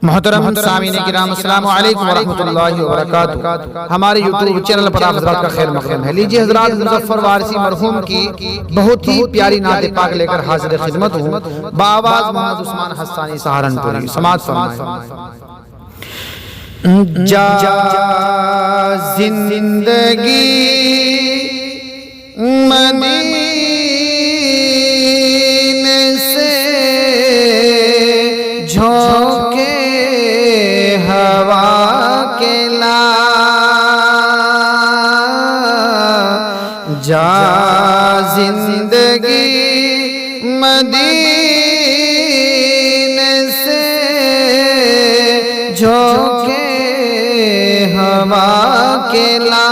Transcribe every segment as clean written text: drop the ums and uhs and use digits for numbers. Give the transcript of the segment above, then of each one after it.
محترم سامعین کرام السلام علیکم ورحمۃ اللہ وبرکاتہ۔ ہمارے یوٹیوب چینل پر آپ حضرات کا خیر مقدم ہے۔ لیجیے حضرات، مظفر وارثی مرحوم کی بہت ہی پیاری نعت پاک لے کر حاضر خدمت ہوں، بآواز محمد عثمان حسانی سہارنپوری۔ سماعت فرمائیں۔ جا زندگی مدینے سے جھونکے ہوا کے لا، جا زندگی مدینے سے جھونکے ہوا کے لا،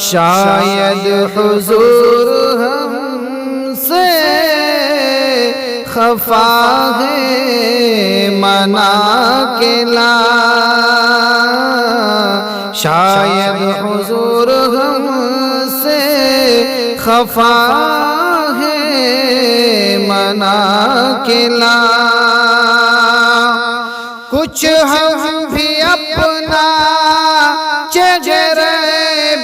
شاید حضور ہم سے خفا ہے منا کے لا، شاید حضور ہم سے خفا ہے منا کے لا، کچھ ہم بھی اپنا چہرہ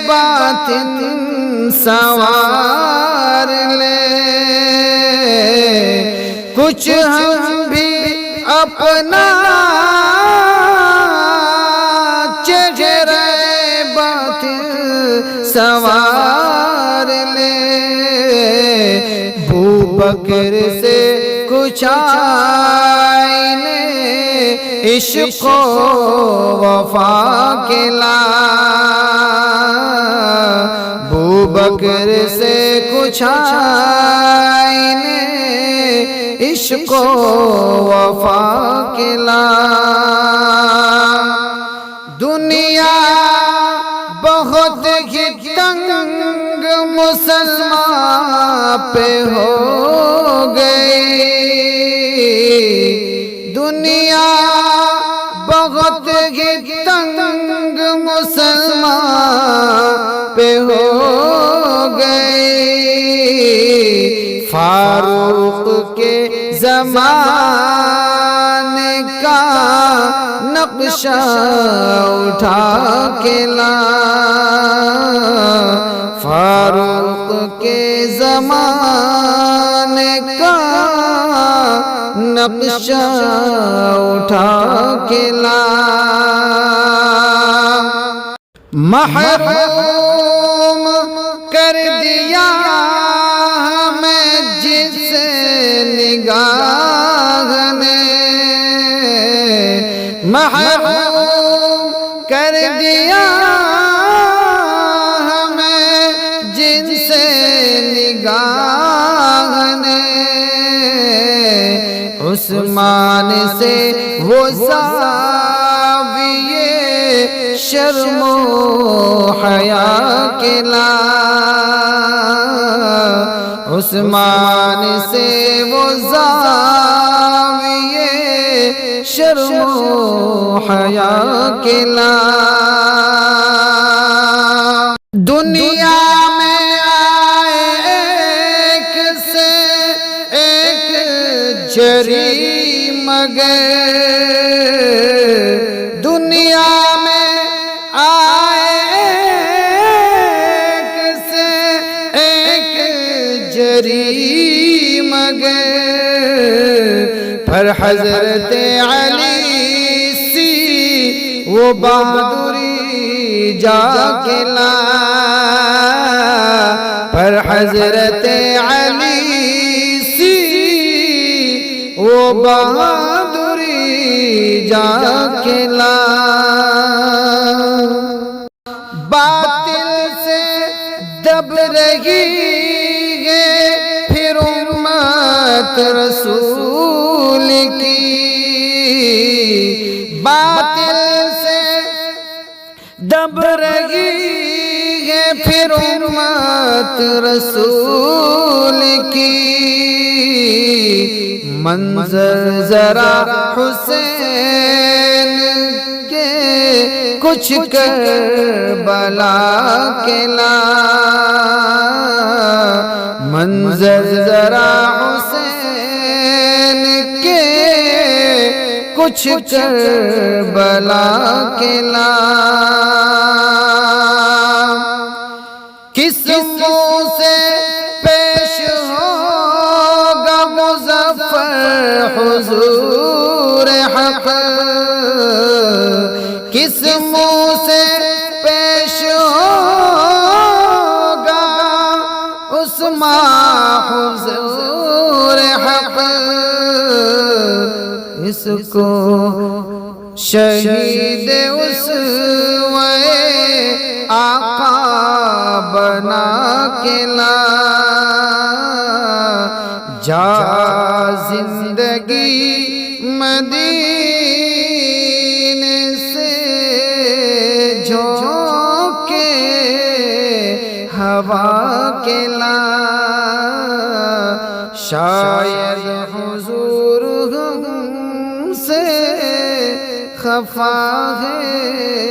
باطن سنوار لیں، کچھ ہم بھی اپنا چہرہ باطن سنوار لیں، بوبکر سے کچھ آئینے عشق و وفا کے لا، بوبکر سے کچھ آئینے عشق و وفا کے لا، دنیا بہت ہی تنگ مسلمان پہ ہو گئی، دنیا بہت ہی تنگ مسلمان پہ ہو گئی، فاروق کے زمانے کا نقشہ اٹھا کے لا، فاروق کے زمانے کا نقشہ اٹھا کے لا، محروم کر دیا ہمیں جس نگاہ نے، محروم کر دیا ہمیں جن سے نگاہ نے، عثمان سے وہ زاویے شرم و حیا کے لا، عثمان سے وہ زاویے شرم و حیا کے لا، دنیا میں آئے ایک سے ایک جری مگر، دنیا میں آئے ایک سے ایک جری مگر، پر حضرت علی سی وہ بہادری جا کے لا، پر حضرت علی سی وہ بہادری جا کے لا، باطل سے دب رہی ہے پھر امت رسول کی، باطل سے دب رہی ہے پھر امت رسول کی، منظر ذرا حسین کے کچھ کربلا کے لا، منظر ذرا حسین کے کچھ کربلا کے نام کس منہ سے پیش ہوگا مظفر حضور حق کس منہ سے پیش ہوگا عثمان حضور حق اس کو شہید اسوہ آقا بنا کے لا جا زندگی مدینے سے جھونکے ہوا کے لا شاید حضور ہم سے خفا ہے